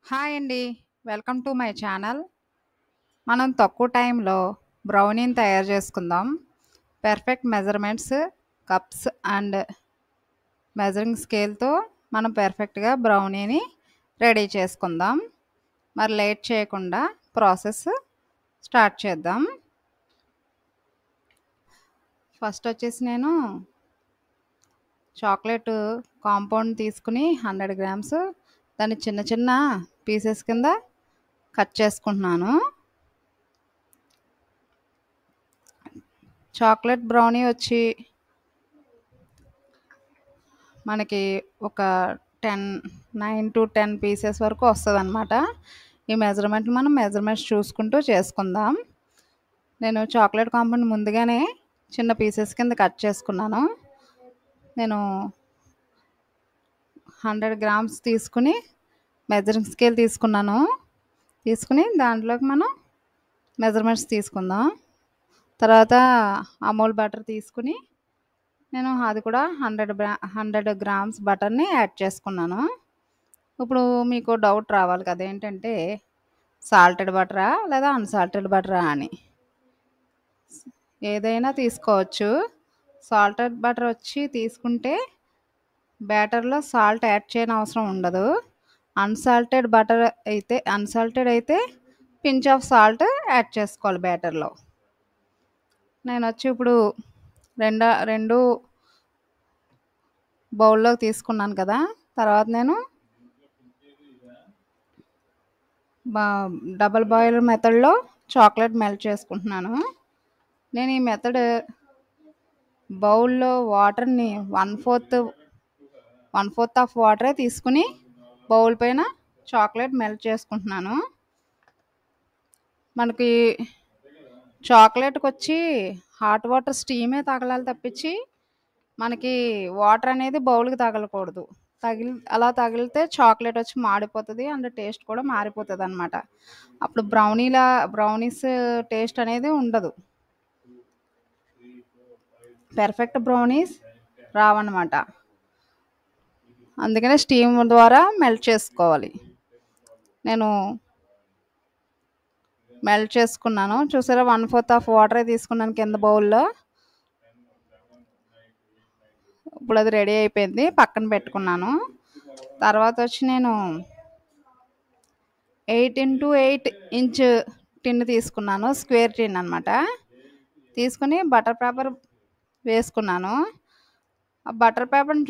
Hi అండి. Welcome to my channel. మనం తక్కువ టైంలో బ్రౌనీని తయారు చేసుకుందాం. Perfect measurements, cups and measuring స్కేల్తో మనం పెర్ఫెక్ట్గా బ్రౌనీని రెడీ చేసుకుందాం. మరి లేట్ చేయకుండా ప్రాసెస్ స్టార్ట్ చేద్దాం. ఫస్ట్ వచ్చేసి నేను చాక్లెట్ కాంపౌండ్ తీసుకుని 100 గ్రామ్స్ దాన్ని చిన్న చిన్న పీసెస్ కింద కట్ చేసుకుంటున్నాను. చాక్లెట్ బ్రౌనీ వచ్చి మనకి ఒక 9 to 10 పీసెస్ వరకు వస్తుందన్నమాట. ఈ మెజర్మెంట్ మనం మెజర్మెంట్స్ చూసుకుంటూ చేసుకుందాం. నేను చాక్లెట్ కాంపౌండ్ ముందుగానే చిన్న పీసెస్ కింద కట్ చేసుకున్నాను. నేను 100 గ్రామ్స్ తీసుకుని మెజరింగ్ స్కేల్ తీసుకుని దాంట్లోకి మనం మెజర్మెంట్స్ తీసుకుందాం. తర్వాత అమూల్ బటర్ తీసుకుని నేను అది కూడా 100 గ్రామ్స్ బటర్ని యాడ్ చేసుకున్నాను. ఇప్పుడు మీకు డౌట్ రావాలి కదా, ఏంటంటే సాల్టెడ్ బటరా లేదా అన్సాల్టెడ్ బటరా అని. ఏదైనా తీసుకోవచ్చు. సాల్టెడ్ బటర్ వచ్చి తీసుకుంటే బ్యాటర్లో సాల్ట్ యాడ్ చేయని అవసరం ఉండదు. అన్సాల్టెడ్ అయితే పించ్ ఆఫ్ సాల్ట్ యాడ్ చేసుకోవాలి బ్యాటర్లో. నేను వచ్చి ఇప్పుడు రెండు బౌల్లోకి తీసుకున్నాను కదా. తర్వాత నేను డబల్ బాయిలర్ మెథడ్లో చాక్లెట్ మెల్ట్ చేసుకుంటున్నాను. నేను ఈ మెథడ్ బౌల్లో వాటర్ని వన్ ఫోర్త్ ఆఫ్ వాటరే తీసుకుని బౌల్ పైన చాక్లెట్ మెల్ట్ చేసుకుంటున్నాను. మనకి చాక్లెట్కి వచ్చి హాట్ వాటర్ స్టీమే తగలాలి తప్పించి మనకి వాటర్ అనేది బౌల్కి తగలకూడదు. అలా తగిలితే చాక్లెట్ వచ్చి మాడిపోతుంది అండ్ టేస్ట్ కూడా మారిపోతుంది అనమాట. అప్పుడు బ్రౌనీస్ టేస్ట్ అనేది ఉండదు. పెర్ఫెక్ట్ బ్రౌనీస్ రావన్నమాట. అందుకనే స్టీమ్ ద్వారా మెల్ట్ చేసుకోవాలి. నేను మెల్ట్ చేసుకున్నాను. చూసారా, 1/4 ఆఫ్ వాటరే తీసుకున్నాను కింద బౌల్లో. ఇప్పుడు అది రెడీ అయిపోయింది, పక్కన పెట్టుకున్నాను. తర్వాత వచ్చి నేను 8 into 8 ఇంచ్ టిన్ తీసుకున్నాను, స్క్వేర్ టిన్ అనమాట. తీసుకుని బటర్ పేపర్ వేసుకున్నాను. ఆ బటర్ పేపర్ని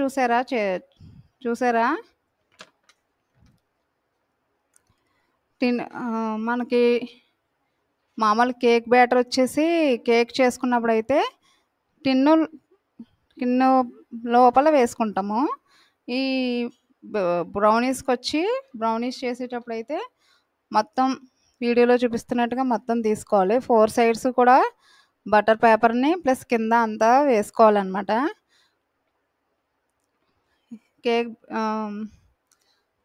చూసారా టిన్ మనకి మామూలు కేక్ బ్యాటర్ వచ్చేసి కేక్ చేసుకున్నప్పుడు అయితే టిన్ను లోపల వేసుకుంటాము. ఈ బ్రౌనీస్ చేసేటప్పుడు అయితే మొత్తం వీడియోలో చూపిస్తున్నట్టుగా మొత్తం తీసుకోవాలి. 4 సైడ్స్ కూడా బటర్ పేపర్ని ప్లస్ కింద అంతా వేసుకోవాలన్నమాట. కేక్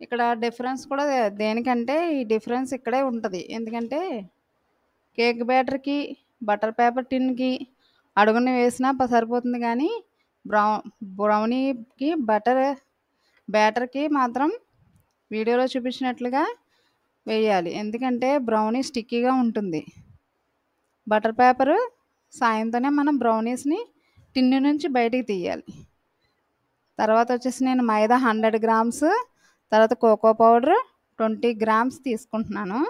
ఇక్కడ డిఫరెన్స్ కూడా దేనికంటే ఈ డిఫరెన్స్ ఇక్కడే ఉంటుంది. ఎందుకంటే కేక్ బ్యాటర్కి బటర్ పేపర్ టిన్కి అడుగున వేసినా సరిపోతుంది, కానీ బ్రౌనీకి బ్యాటర్కి మాత్రం వీడియోలో చూపించినట్లుగా వేయాలి. ఎందుకంటే బ్రౌనీ స్టిక్కీగా ఉంటుంది. బటర్ పేపర్ సాయంతోనే మనం బ్రౌనీస్ని టిన్ను నుంచి బయటికి తీయాలి. తర్వాత వచ్చేసి నేను మైదా 100 గ్రామ్స్, తర్వాత కోకో పౌడర్ 20 గ్రామ్స్ తీసుకుంటున్నాను.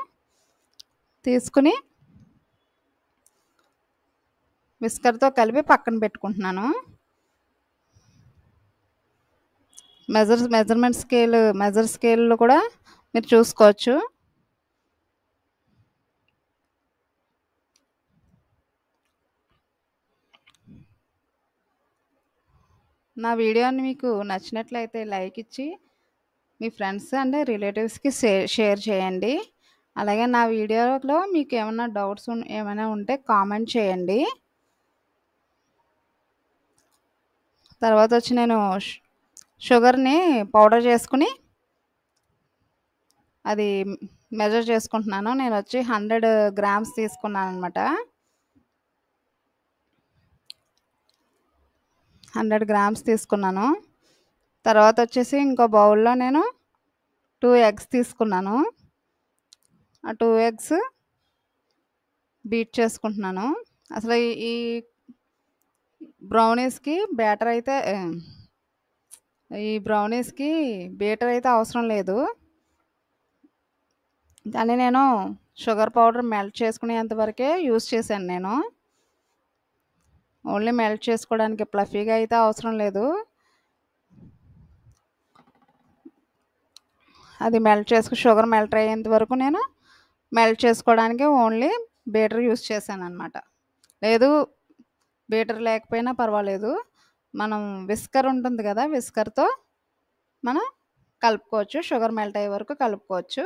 తీసుకుని విస్కర్తో కలిపి పక్కన పెట్టుకుంటున్నాను. మెజర్ స్కేల్లో కూడా మీరు చూసుకోవచ్చు. నా వీడియోని మీకు నచ్చినట్లయితే లైక్ ఇచ్చి మీ ఫ్రెండ్స్ అండ్ రిలేటివ్స్కి షేర్ చేయండి. అలాగే నా వీడియోలో మీకు ఏమైనా డౌట్స్ ఏమైనా ఉంటే కామెంట్ చేయండి. తర్వాత వచ్చి నేను షుగర్ని పౌడర్ చేసుకుని అది మెజర్ చేసుకుంటున్నాను. నేను వచ్చి 100 గ్రామ్స్ తీసుకున్నాను అనమాట. 100 గ్రామ్స్ తీసుకున్నాను. తర్వాత వచ్చేసి ఇంకో బౌల్లో నేను 2 ఎగ్స్ తీసుకున్నాను. ఆ 2 ఎగ్స్ బీట్ చేసుకుంటున్నాను. అసలు ఈ బ్రౌనీస్‌కి బ్యాటర్ అయితే ఈ బ్రౌనీస్‌కి బీటర్ అయితే అవసరం లేదు. కానీ నేను షుగర్ పౌడర్ మెల్ట్ చేసుకునేంత వరకే యూజ్ చేశాను నేను. ఓన్లీ మెల్ట్ చేసుకోవడానికి ఫ్లఫీగా అయితే అవసరం లేదు. అది షుగర్ మెల్ట్ అయ్యేంత వరకు నేను మెల్ట్ చేసుకోవడానికి ఓన్లీ బీటర్ యూజ్ చేశాననమాట. లేదు బీటర్ లేకపోయినా పర్వాలేదు. మనం విస్కర్ ఉంటుంది కదా! విస్కర్‌తో మనం కలుపుకోవచ్చు. షుగర్ మెల్ట్ అయ్యే వరకు కలుపుకోవచ్చు.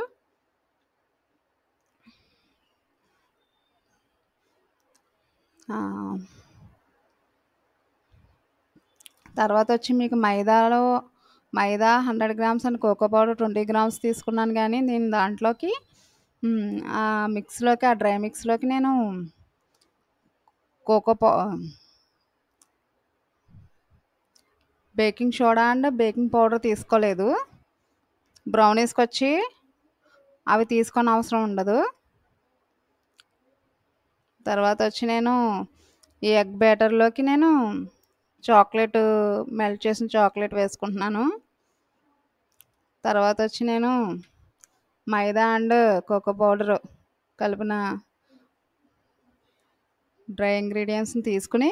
తర్వాత వచ్చి మీకు మైదా 100 grams and cocoa powder 20 grams తీసుకున్నాను. కానీ నేను దాంట్లోకి ఆ మిక్స్‌లోకి, ఆ డ్రై మిక్స్‌లోకి నేను కోకో పౌ baking soda and baking powder తీసుకోలేదు. బ్రౌనీస్‌కొచ్చి అవి తీసుకోనవసరం ఉండదు. తర్వాత వచ్చి నేను ఈ ఎగ్ బ్యాటర్‌లోకి నేను మెల్ట్ చేసిన చాక్లెట్ వేసుకుంటున్నాను. తర్వాత వచ్చి నేను మైదా అండ్ కోకో పౌడర్ కలిపిన డ్రై ఇంగ్రీడియంట్స్‌ని తీసుకుని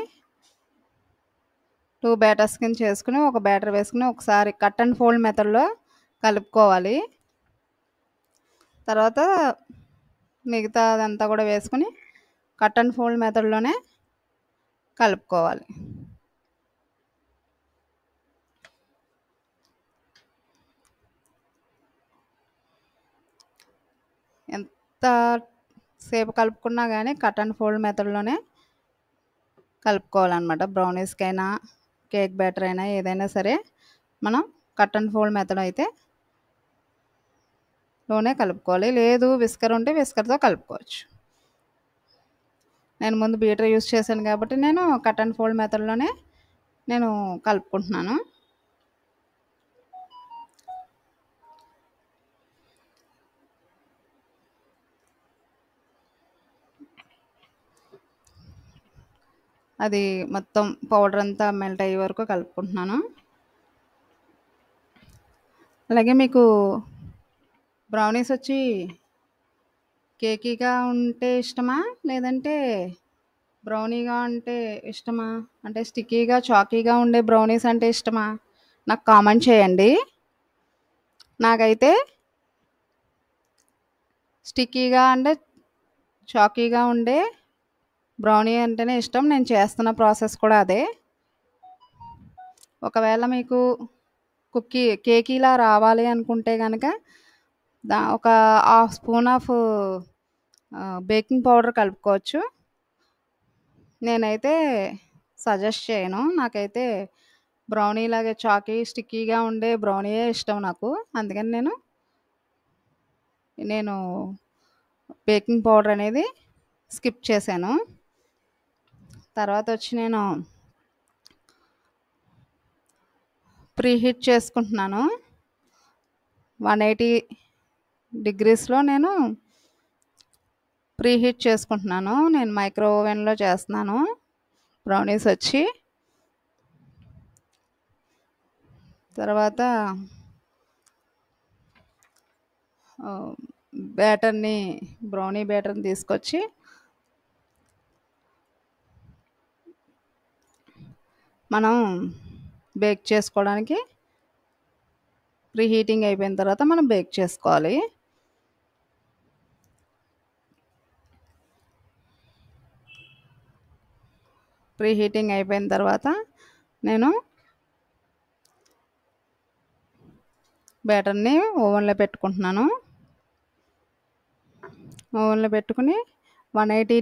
2 బ్యాటర్స్ కింద చేసుకుని, ఒక బ్యాటర్ వేసుకుని ఒకసారి కట్ అండ్ ఫోల్డ్ మెథడ్‌లో కలుపుకోవాలి. తర్వాత మిగతాదంతా కూడా వేసుకుని కట్ అండ్ ఫోల్డ్ మెథడ్‌లోనే కలుపుకోవాలి. ఎంత సేపు కలుపుకున్నా కానీ కట్ అండ్ ఫోల్డ్ మెథడ్‌లోనే కలుపుకోవాలన్నమాట. బ్రౌనీస్‌కైనా, కేక్ బ్యాటర్ అయినా ఏదైనా సరే మనం కట్ అండ్ ఫోల్డ్ మెథడ్ అయితే లోనే కలుపుకోవాలి. లేదు విస్కర్ ఉంటే విస్కర్‌తో కలుపుకోవచ్చు. నేను ముందు బీటర్ యూజ్ చేశాను కాబట్టి నేను కట్ అండ్ ఫోల్డ్ మెథడ్‌లోనే నేను కలుపుకుంటున్నాను. అది మొత్తం పౌడర్ అంతా మెల్ట్ అయ్యే వరకు కలుపుకుంటున్నాను. అలాగే మీకు బ్రౌనీస్ వచ్చి కేకీగా ఉంటే ఇష్టమా? లేదంటే బ్రౌనీగా ఉంటే ఇష్టమా? అంటే స్టిక్కీగా, చాకీగా ఉండే బ్రౌనీస్ అంటే ఇష్టమా? నాకు కామెంట్ చేయండి. నాకైతే స్టిక్కీగా అంటే చాకీగా ఉండే బ్రౌనీ అంటేనే ఇష్టం. నేను చేస్తున్న ప్రాసెస్ కూడా అదే. ఒకవేళ మీకు కేకీలా రావాలి అనుకుంటే గనక ఒక half spoon of baking powder కలుపుకోవచ్చు. నేనైతే సజెస్ట్ చేయను. నాకైతే బ్రౌనీ లాగా స్టిక్కీగా ఉండే బ్రౌనీయే ఇష్టం నాకు. అందుకని నేను బేకింగ్ పౌడర్ అనేది స్కిప్ చేశాను. తర్వాత వచ్చి నేను ప్రీహీట్ చేసుకుంటున్నాను. 180 డిగ్రీస్‌లో నేను ప్రీహీట్ చేసుకుంటున్నాను. నేను మైక్రో ఓవెన్‌లో చేస్తున్నాను బ్రౌనీస్ వచ్చి. తర్వాత బ్రౌనీ బ్యాటర్‌ని తీసుకొచ్చి మనం బేక్ చేసుకోవడానికి ప్రీహీటింగ్ అయిపోయిన తర్వాత మనం బేక్ చేసుకోవాలి. ప్రీహీటింగ్ అయిపోయిన తర్వాత నేను బ్యాటర్‌ని ఓవెన్‌లో పెట్టుకుంటున్నాను. ఓవెన్‌లో పెట్టుకుని 180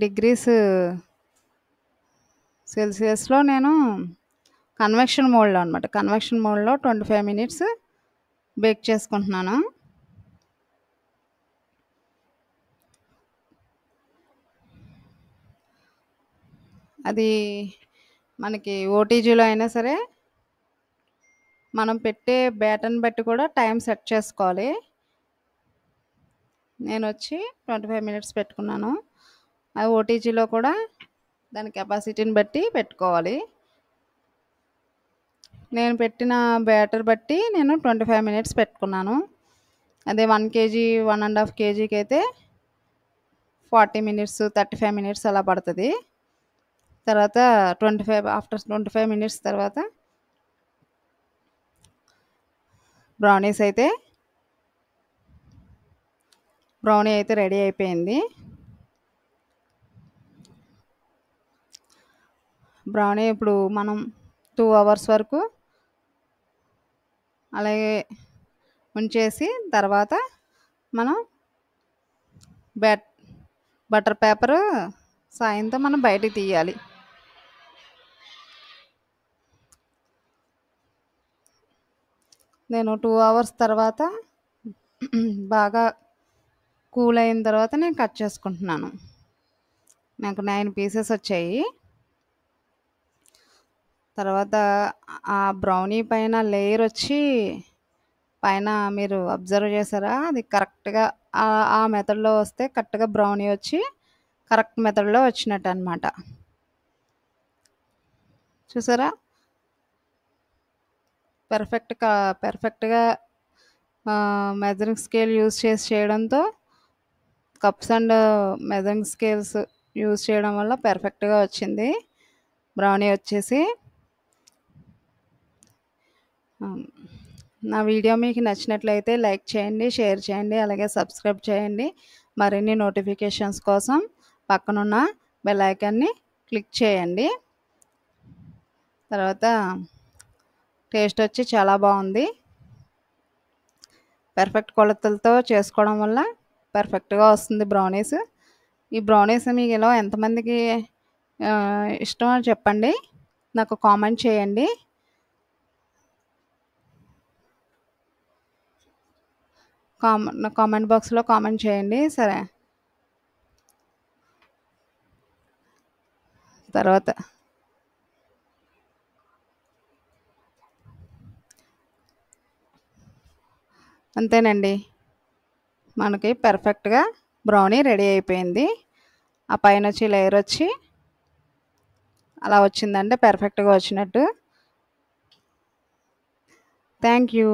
డిగ్రీస్ సెల్సియస్‌లో నేను కన్వెక్షన్ మోడ్‌లో 25 మినిట్స్ బేక్ చేసుకుంటున్నాను. అది మనకి ఓటీజీలో అయినా సరే మనం పెట్టే బ్యాటర్ని బట్టి కూడా టైం సెట్ చేసుకోవాలి. నేను వచ్చి 25 మినిట్స్ పెట్టుకున్నాను. అది ఓటీజీలో కూడా దాని కెపాసిటీని బట్టి పెట్టుకోవాలి. నేను పెట్టిన బ్యాటర్ బట్టి నేను 25 మినిట్స్ పెట్టుకున్నాను. అదే 1 కేజీ 1.5 కేజీకి అయితే 40 మినిట్స్ 35 మినిట్స్ అలా పడుతుంది. తర్వాత ఆఫ్టర్ 25 మినిట్స్ తర్వాత బ్రౌనీ అయితే రెడీ అయిపోయింది. బ్రౌనీ ఇప్పుడు మనం 2 అవర్స్ వరకు అలాగే ఉంచేసి తర్వాత మనం బటర్ పేపర్ సాయంతో మనం బయటికి తీయాలి. నేను 2 అవర్స్ తర్వాత బాగా కూల్ అయిన తర్వాత నేను కట్ చేసుకుంటున్నాను. నాకు 9 పీసెస్ వచ్చాయి. తర్వాత ఆ బ్రౌనీ పైన లేయర్ వచ్చి పైన మీరు అబ్జర్వ్ చేసారా, అది కరెక్ట్గా ఆ మెథడ్లో వస్తే కరెక్ట్గా బ్రౌనీ వచ్చి కరెక్ట్ మెథడ్లో వచ్చినట్టు అనమాట. చూసారా, పర్ఫెక్ట్గా మెజరింగ్ స్కేల్ యూజ్ చేసి చేయడంతో cups and measuring scales use చేయడం వల్ల పర్ఫెక్ట్గా వచ్చింది బ్రౌనీ వచ్చేసి. నా వీడియో మీకు నచ్చినట్లయితే లైక్ చేయండి, షేర్ చేయండి, అలాగే సబ్స్క్రైబ్ చేయండి. మరిన్ని నోటిఫికేషన్స్ కోసం పక్కనున్న బెల్ ఐకాన్ని క్లిక్ చేయండి. తర్వాత టేస్ట్ వచ్చి చాలా బాగుంది. పర్ఫెక్ట్ కొలతలతో చేసుకోవడం వల్ల పర్ఫెక్ట్గా వస్తుంది బ్రౌనీస్. ఈ బ్రౌనీస్ మీలో ఎంతమందికి ఇష్టమో చెప్పండి, నాకు కామెంట్ చేయండి. కామెంట్ బాక్స్లో కామెంట్ చేయండి. సరే, తర్వాత అంతేనండి, మనకి పర్ఫెక్ట్గా బ్రౌనీ రెడీ అయిపోయింది. ఆ పైన వచ్చి లేయర్ వచ్చి అలా వచ్చిందంటే పర్ఫెక్ట్గా వచ్చినట్టు. Thank you.